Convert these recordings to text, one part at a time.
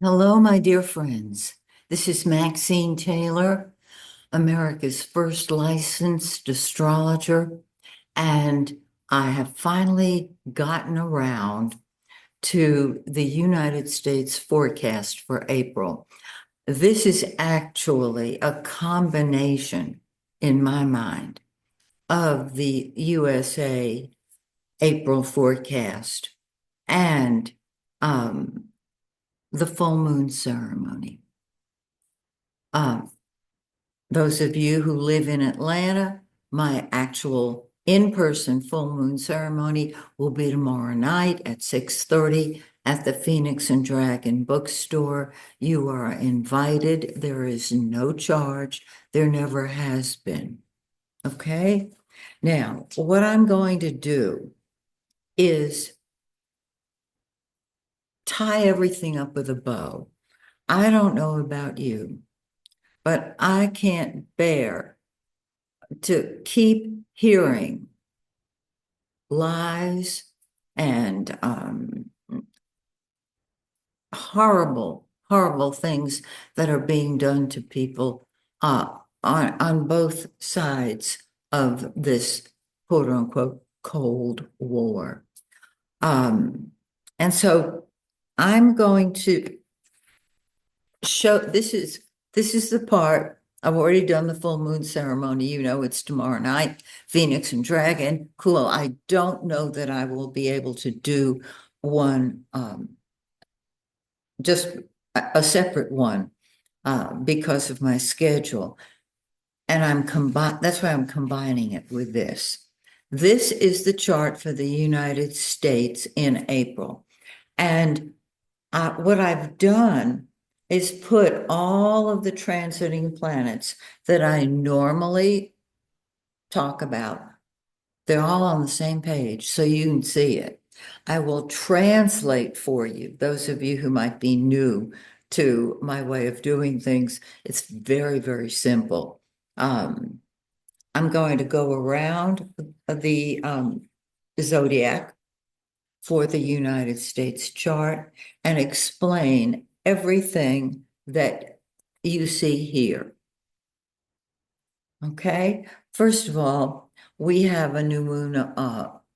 Hello, my dear friends. This is Maxine Taylor, America's first licensed astrologer, and I have finally gotten around to the United States forecast for April. This is actually a combination, in my mind, of the USA April forecast and um, the full moon ceremony. Um, those of you who live in Atlanta, my actual in-person full moon ceremony will be tomorrow night at 6:30 at the Phoenix and Dragon bookstore. You are invited. There is no charge. There never has been. Okay? Now, what I'm going to do is tie everything up with a bow. I don't know about you, but I can't bear to keep hearing lies and horrible, horrible things that are being done to people on both sides of this quote unquote Cold War. Um, and so I'm going to show this is the part. I've already done the full moon ceremony. You know, it's tomorrow night, Phoenix and Dragon. Cool. I don't know that I will be able to do one, just a separate one, because of my schedule. And that's why I'm combining it with this. This is the chart for the United States in April. And what I've done is put all of the transiting planets that I normally talk about. They're all on the same page, so you can see it. I will translate for you, those of you who might be new to my way of doing things. It's very, very simple. I'm going to go around the zodiac for the United States chart and explain everything that you see here. Okay, first of all, we have a new moon.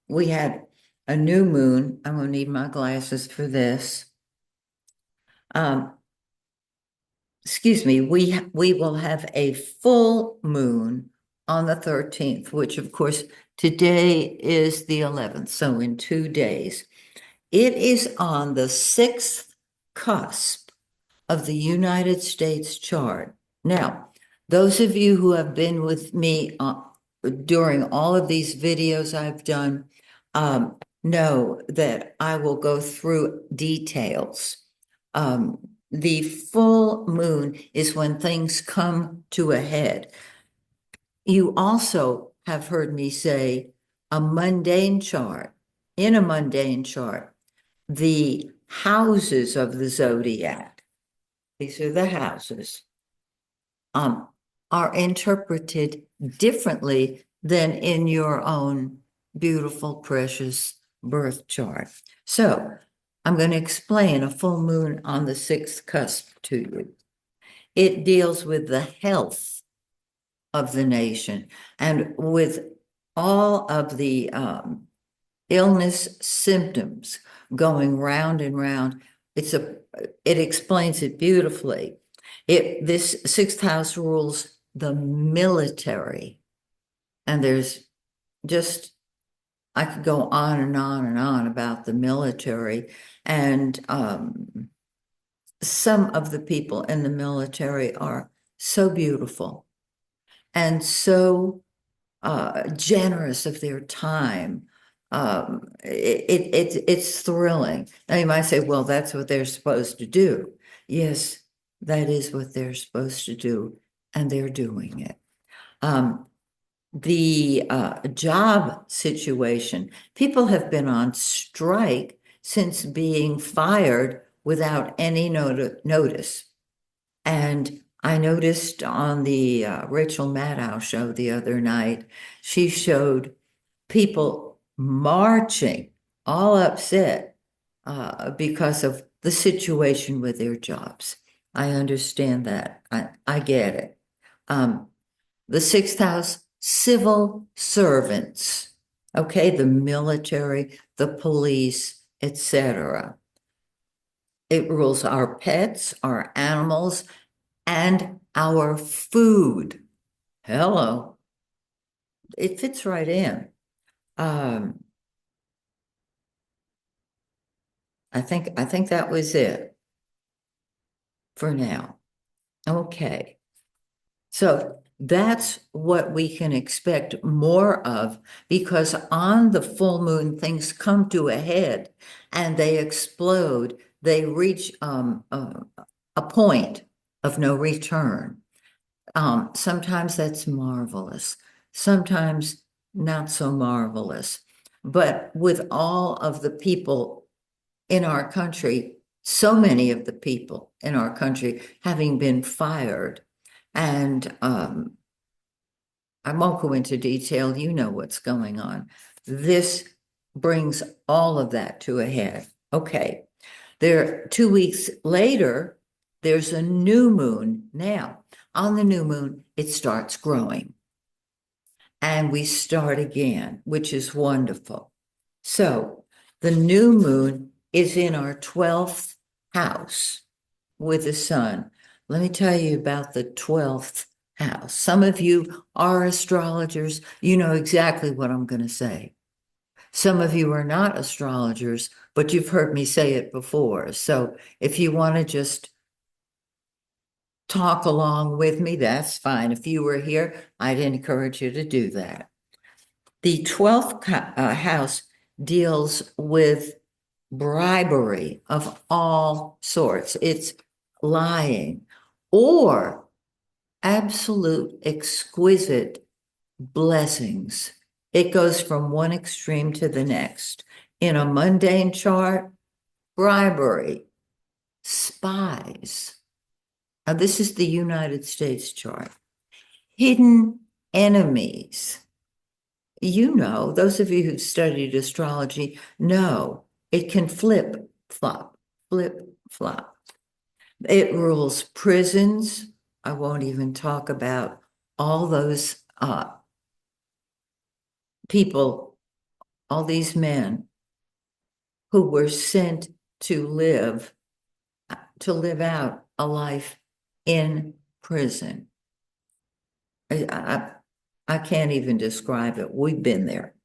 We had a new moon. I'm going to need my glasses for this. Um, excuse me. We will have a full moon on the 13th, which of course today is the 11th. So in 2 days. It is on the sixth cusp of the United States chart. Now, those of you who have been with me during all of these videos I've done know that I will go through details. The full moon is when things come to a head. You also have heard me say a mundane chart. In a mundane chart, the houses of the zodiac, these are the houses, are interpreted differently than in your own beautiful, precious birth chart. So I'm going to explain a full moon on the sixth cusp to you. It deals with the health of the nation and with all of the illness symptoms going round and round. It explains it beautifully. This sixth house rules the military, and there's just I could go on and on and on about the military, and some of the people in the military are so beautiful and so generous of their time. It's thrilling. Now you might say, well, that's what they're supposed to do. Yes, that is what they're supposed to do, and they're doing it. The job situation, people have been on strike since being fired without any notice. And I noticed on the Rachel Maddow show the other night, she showed people marching, all upset, because of the situation with their jobs. I understand that. I get it. Um, the sixth house, civil servants, okay, the military, the police, etc. It rules our pets, our animals, and our food. Hello. It fits right in. Um, I think that was it for now. Okay. So that's what we can expect more of because on the full moon, things come to a head and they explode. They reach a point of no return. Sometimes that's marvelous, sometimes not so marvelous. But with all of the people in our country, so many of the people in our country having been fired, and I won't go into detail, you know what's going on. This brings all of that to a head. Okay, there 2 weeks later, there's a new moon. Now, on the new moon, it starts growing. And we start again, which is wonderful. So the new moon is in our 12th house with the sun. Let me tell you about the 12th house. Some of you are astrologers. You know exactly what I'm going to say. Some of you are not astrologers, but you've heard me say it before. So if you want to just talk along with me, that's fine. If you were here, I'd encourage you to do that. The 12th house deals with bribery of all sorts. It's lying or absolute exquisite blessings. It goes from one extreme to the next. In a mundane chart, bribery, spies. Now, this is the United States chart. Hidden enemies. You know, those of you who studied astrology know it can flip flop, flip flop. It rules prisons. I won't even talk about all those people, all these men who were sent to live out a life in prison. I, I can't even describe it. We've been there.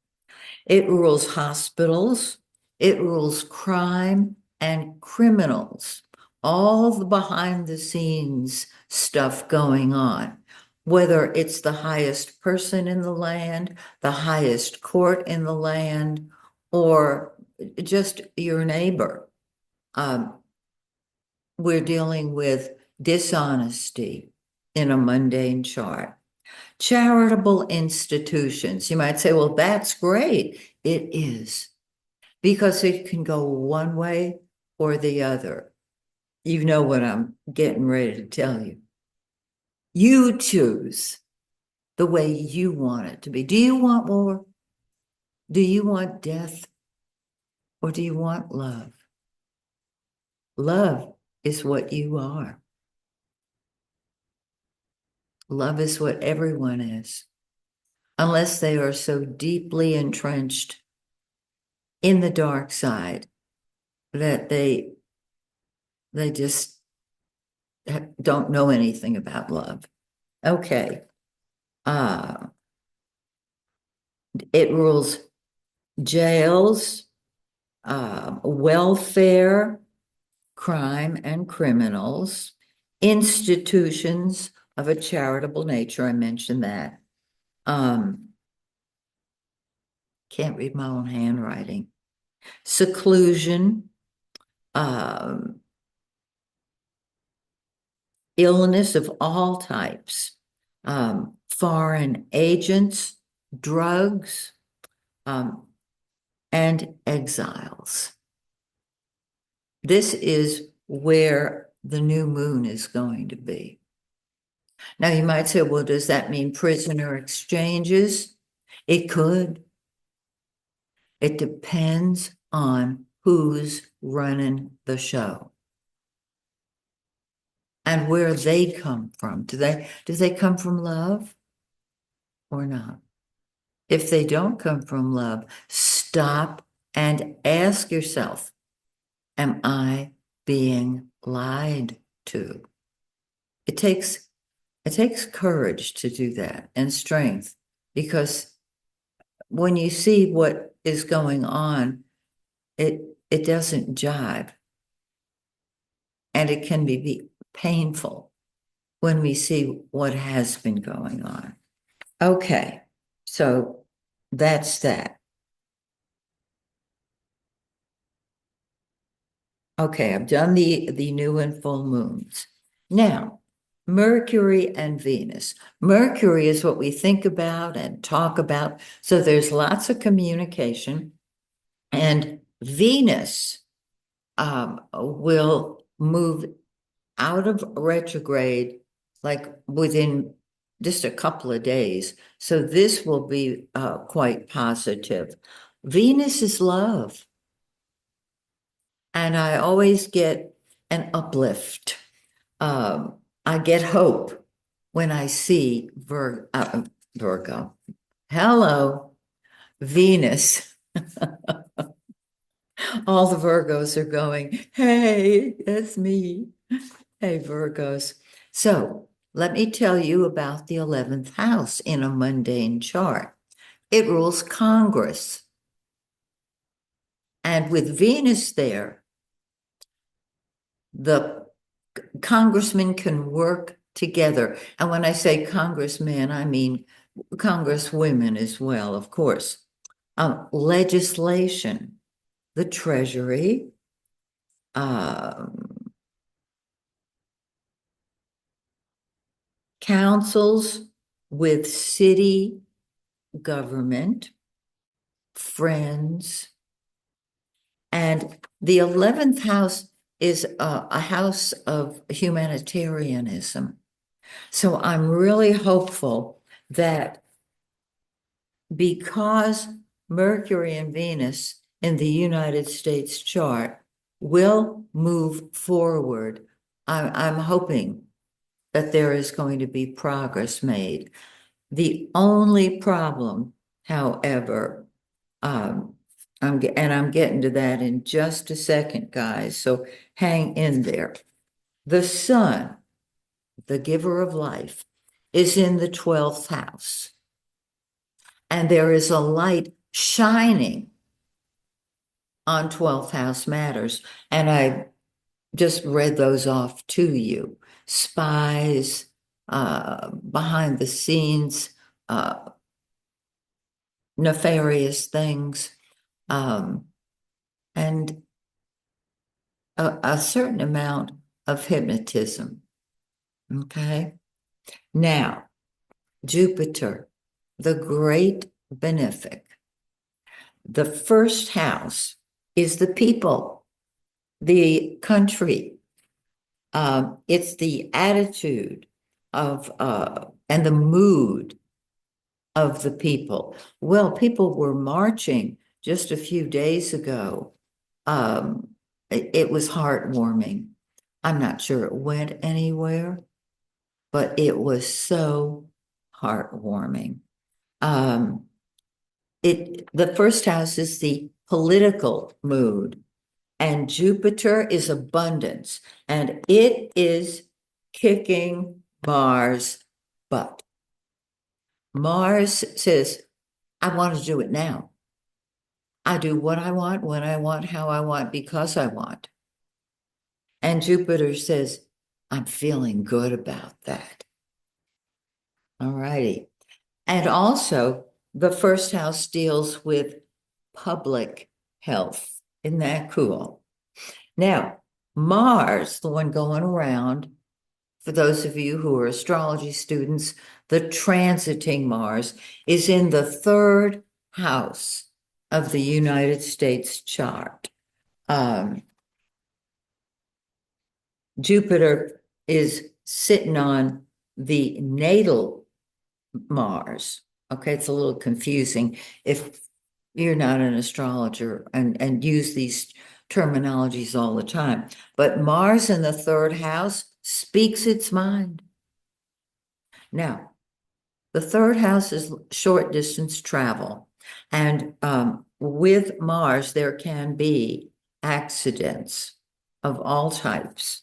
It rules hospitals, it rules crime and criminals, all the behind the scenes stuff going on, whether it's the highest person in the land, the highest court in the land, or just your neighbor. We're dealing with dishonesty in a mundane chart. Charitable institutions. You might say, well, that's great. It is, because it can go one way or the other. You know what I'm getting ready to tell you. You choose the way you want it to be. Do you want war? Do you want death? Or do you want love? Love is what you are. Love is what everyone is, unless they are so deeply entrenched in the dark side that they just don't know anything about love. Okay. It rules jails, welfare, crime and criminals, institutions of a charitable nature. I mentioned that. Can't read my own handwriting. Seclusion, illness of all types, foreign agents, drugs, and exiles. This is where the new moon is going to be. Now, you might say, well, does that mean prisoner exchanges? It could. It depends on who's running the show and where they come from. Do they come from love or not? If they don't come from love, stop and ask yourself, am I being lied to? It takes courage to do that and strength, because when you see what is going on, it doesn't jive, and it can be painful when we see what has been going on. Okay, so that's that. Okay, I've done the new and full moons. Now, Mercury and Venus. Mercury is what we think about and talk about. So there's lots of communication. And Venus will move out of retrograde like within just a couple of days. So this will be quite positive. Venus is love. And I always get an uplift. I get hope when I see Virgo. Hello, Venus. All the Virgos are going, hey, that's me. Hey, Virgos. So let me tell you about the 11th house in a mundane chart. It rules Congress. And with Venus there, the congressmen can work together. And when I say congressmen, I mean congresswomen as well, of course. Legislation, the Treasury, councils with city government, friends, and the 11th house is a house of humanitarianism. So I'm really hopeful that because Mercury and Venus in the United States chart will move forward, I'm hoping that there is going to be progress made. The only problem, however, I'm getting to that in just a second, guys, so hang in there. The sun, the giver of life, is in the 12th house. And there is a light shining on 12th house matters. And I just read those off to you. Spies, behind the scenes, nefarious things, and a certain amount of hypnotism. Okay. Now, Jupiter, the great benefic. The first house is the people, the country. It's the attitude of and the mood of the people. Well, people were marching just a few days ago. It was heartwarming. I'm not sure it went anywhere, but it was so heartwarming. The first house is the political mood, and Jupiter is abundance, and it is kicking Mars' butt. Mars says, I want to do it now. I do what I want, when I want, how I want, because I want. And Jupiter says, I'm feeling good about that. All righty. And also, the first house deals with public health. Isn't that cool? Now, Mars, the one going around, for those of you who are astrology students, the transiting Mars is in the third house of the United States chart. Jupiter is sitting on the natal Mars. Okay, it's a little confusing if you're not an astrologer and use these terminologies all the time, but Mars in the third house speaks its mind. Now, the third house is short distance travel. And with Mars, there can be accidents of all types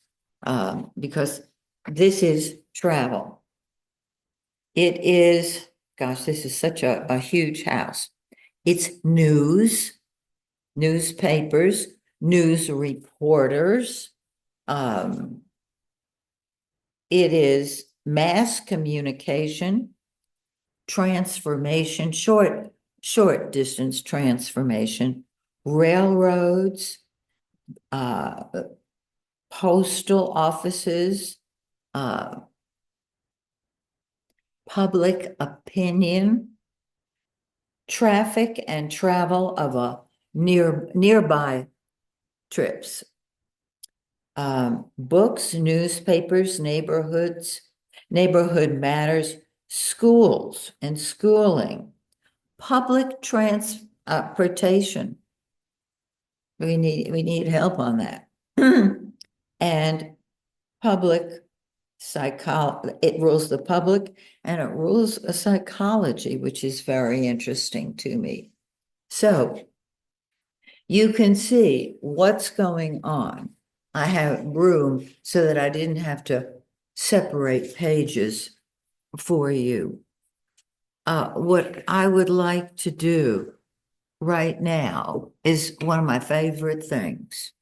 because this is travel. It is, gosh, this is such a huge house. It's news, newspapers, news reporters. It is mass communication, transformation, short distance transformation, railroads, uh, postal offices, uh, public opinion, traffic and travel of a nearby trips, books, newspapers, neighborhood matters, schools and schooling, public transportation. We need help on that. And public psychology, it rules the public and it rules a psychology, which is very interesting to me. So you can see what's going on. I have room so that I didn't have to separate pages for you. What I would like to do right now is one of my favorite things,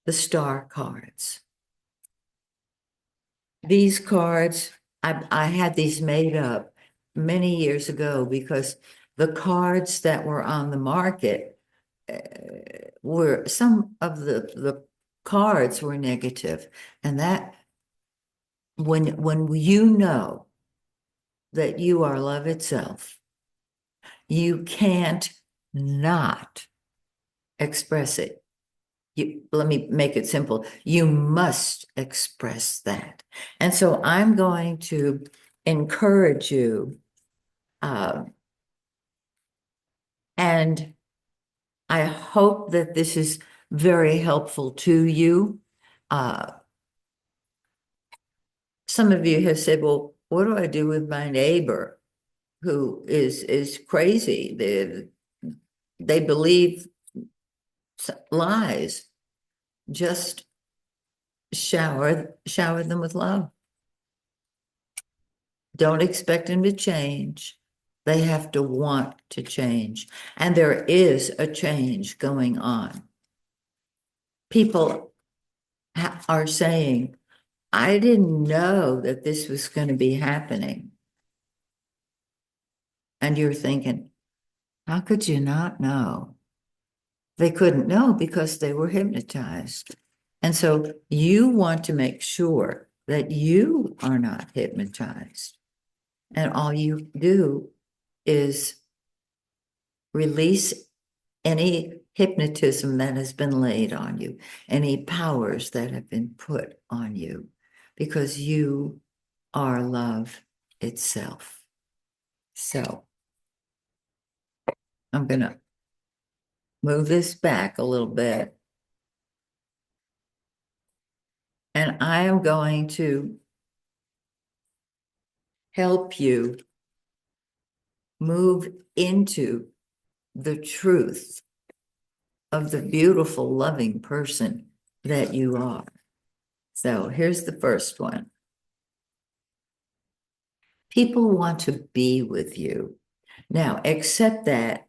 the star cards. These cards, I had these made up many years ago because the cards that were on the market were some of the cards were negative, and that when you know that you are love itself, you can't not express it. Let me make it simple. You must express that. And so I'm going to encourage you, and I hope that this is very helpful to you. Some of you have said, well, what do I do with my neighbor who is crazy? They believe lies. Just shower them with love. Don't expect them to change. They have to want to change. And there is a change going on. People are saying, I didn't know that this was going to be happening. And you're thinking, how could you not know? They couldn't know because they were hypnotized. And so you want to make sure that you are not hypnotized. And all you do is release any hypnotism that has been laid on you, any powers that have been put on you, because you are love itself. So I'm going to move this back a little bit. And I am going to help you move into the truth of the beautiful, loving person that you are. So here's the first one. People want to be with you. Now, accept that.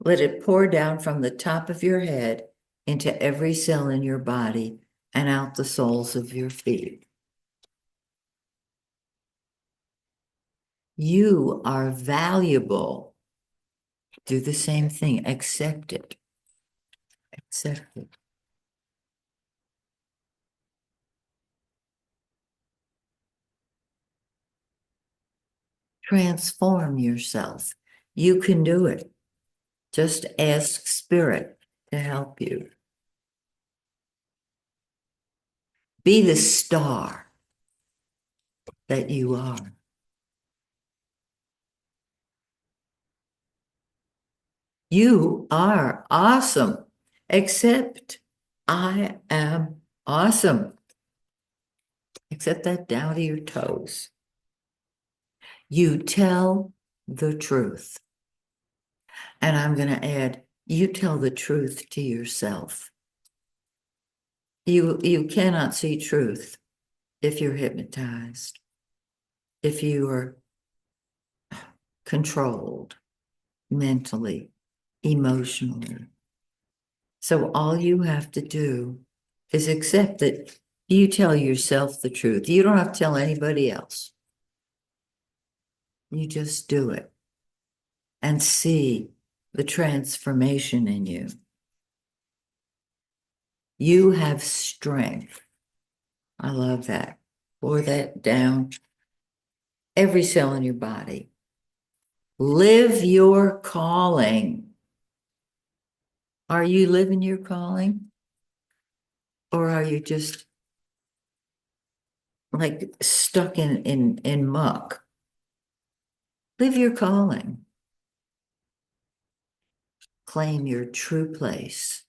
Let it pour down from the top of your head into every cell in your body and out the soles of your feet. You are valuable. Do the same thing. Accept it. Accept it. Transform yourself. You can do it. Just ask Spirit to help you. Be the star that you are. You are awesome. Accept I am awesome. Accept that down to your toes. You tell the truth. And I'm going to add, you tell the truth to yourself. You cannot see truth if you're hypnotized, if you are controlled mentally, emotionally. So all you have to do is accept that you tell yourself the truth. You don't have to tell anybody else. You just do it and see the transformation in you. You have strength. I love that. Pour that down every cell in your body. Live your calling. Are you living your calling? Or are you just like stuck in muck? Live your calling. Claim your true place.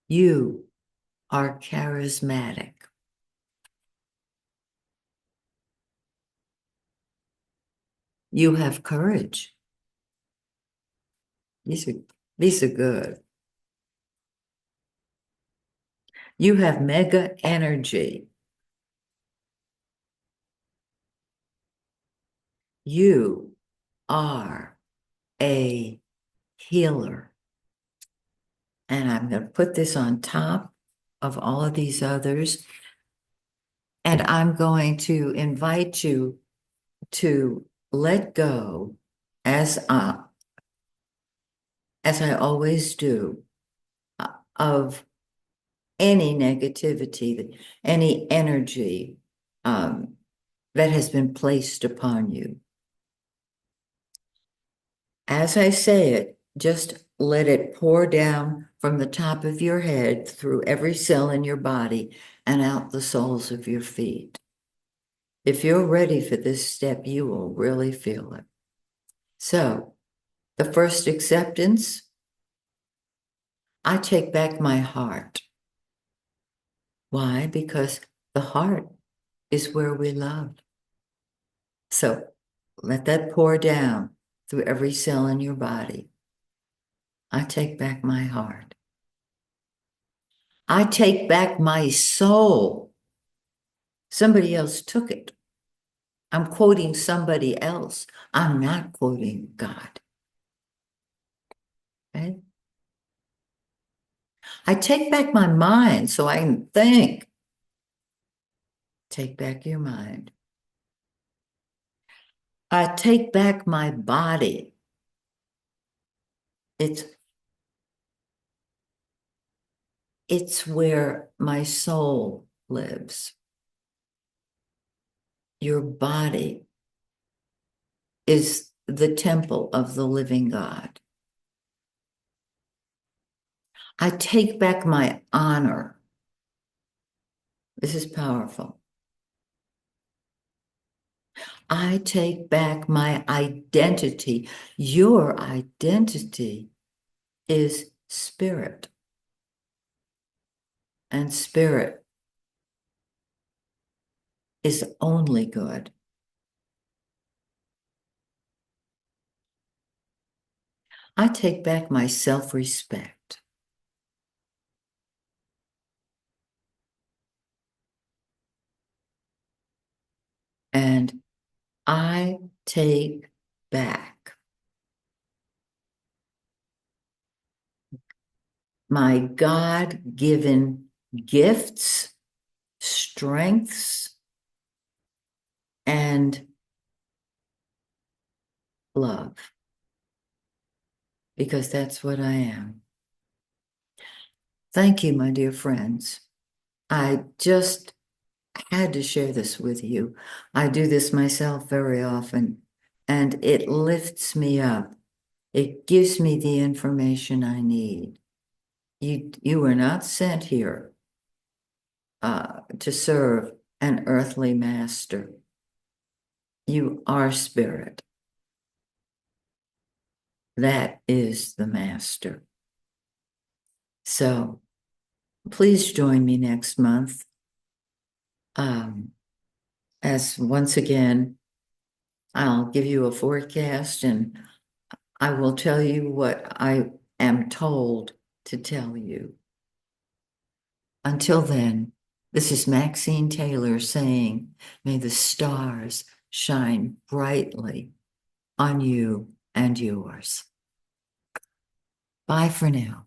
You are charismatic. You have courage. These are good. You have mega energy. You are a healer. And I'm going to put this on top of all of these others. And I'm going to invite you to let go as I always do, of any negativity, any energy that has been placed upon you. As I say it, just let it pour down from the top of your head through every cell in your body and out the soles of your feet. If you're ready for this step, you will really feel it. So, the first acceptance, I take back my heart. Why? Because the heart is where we love. So, let that pour down through every cell in your body. I take back my heart. I take back my soul. Somebody else took it. I'm quoting somebody else. I'm not quoting God. Okay? I take back my mind so I can think. Take back your mind. I take back my body. It's where my soul lives. Your body is the temple of the living God. I take back my honor. This is powerful. I take back my identity. Your identity is spirit. And spirit is only good. I take back my self-respect. And I take back my God-given gifts, strengths, and love, because that's what I am. Thank you, my dear friends. I just had to share this with you. I do this myself very often, and it lifts me up. It gives me the information I need. You were not sent here to serve an earthly master. You are spirit. That is the master. So please join me next month. As once again, I'll give you a forecast and I will tell you what I am told to tell you. Until then, this is Maxine Taylor saying, may the stars shine brightly on you and yours. Bye for now.